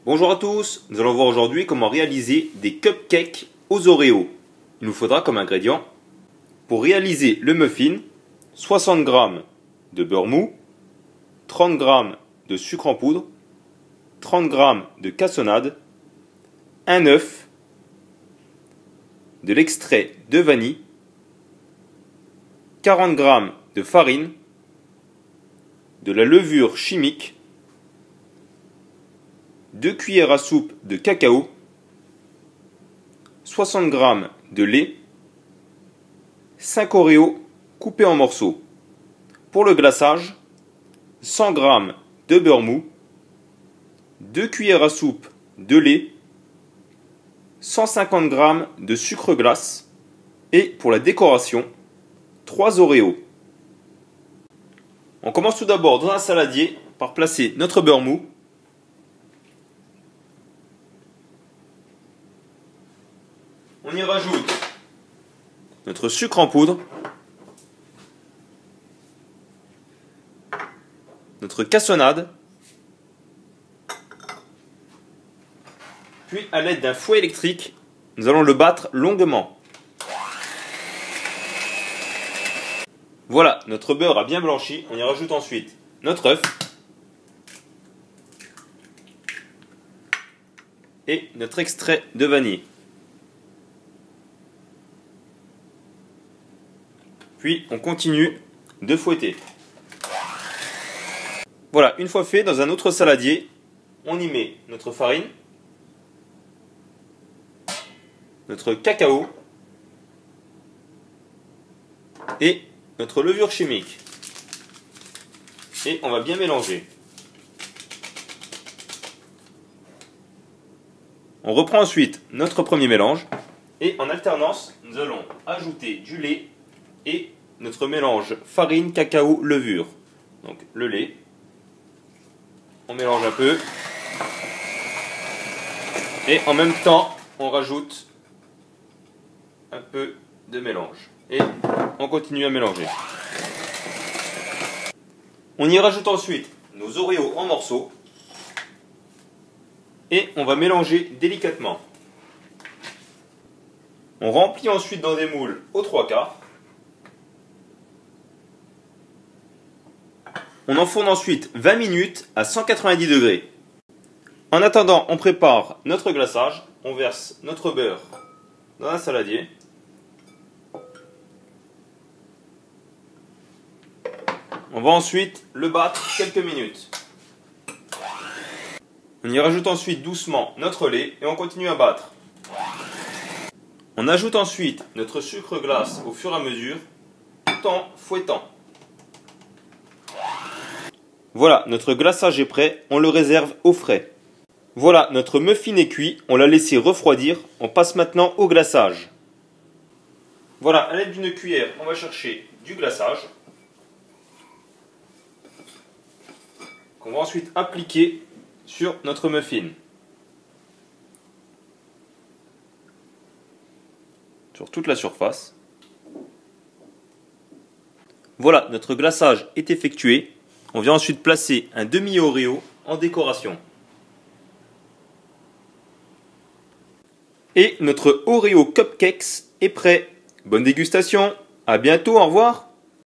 Bonjour à tous, nous allons voir aujourd'hui comment réaliser des cupcakes aux Oreos. Il nous faudra comme ingrédients, pour réaliser le muffin, 60 g de beurre mou, 30 g de sucre en poudre, 30 g de cassonade, un œuf, de l'extrait de vanille, 40 g de farine, de la levure chimique, 2 cuillères à soupe de cacao, 60 g de lait, 5 Oreos coupés en morceaux. Pour le glaçage, 100 g de beurre mou, 2 cuillères à soupe de lait, 150 g de sucre glace et pour la décoration, 3 Oreos. On commence tout d'abord dans un saladier par placer notre beurre mou. On y rajoute notre sucre en poudre, notre cassonade, puis à l'aide d'un fouet électrique, nous allons le battre longuement. Voilà, notre beurre a bien blanchi, on y rajoute ensuite notre œuf et notre extrait de vanille. Puis on continue de fouetter. Voilà, une fois fait, dans un autre saladier, on y met notre farine, notre cacao et notre levure chimique. Et on va bien mélanger. On reprend ensuite notre premier mélange et en alternance, nous allons ajouter du lait et notre mélange farine, cacao, levure. Donc le lait, on mélange un peu et en même temps on rajoute un peu de mélange et on continue à mélanger. On y rajoute ensuite nos Oreos en morceaux et on va mélanger délicatement. On remplit ensuite dans des moules aux 3/4. On enfourne ensuite 20 minutes à 190 degrés. En attendant, on prépare notre glaçage. On verse notre beurre dans un saladier. On va ensuite le battre quelques minutes. On y rajoute ensuite doucement notre lait et on continue à battre. On ajoute ensuite notre sucre glace au fur et à mesure, tout en fouettant. Voilà, notre glaçage est prêt, on le réserve au frais. Voilà, notre muffin est cuit, on l'a laissé refroidir, on passe maintenant au glaçage. Voilà, à l'aide d'une cuillère, on va chercher du glaçage, qu'on va ensuite appliquer sur notre muffin. Sur toute la surface. Voilà, notre glaçage est effectué. On vient ensuite placer un demi-Oreo en décoration. Et notre Oreo Cupcakes est prêt. Bonne dégustation, à bientôt, au revoir.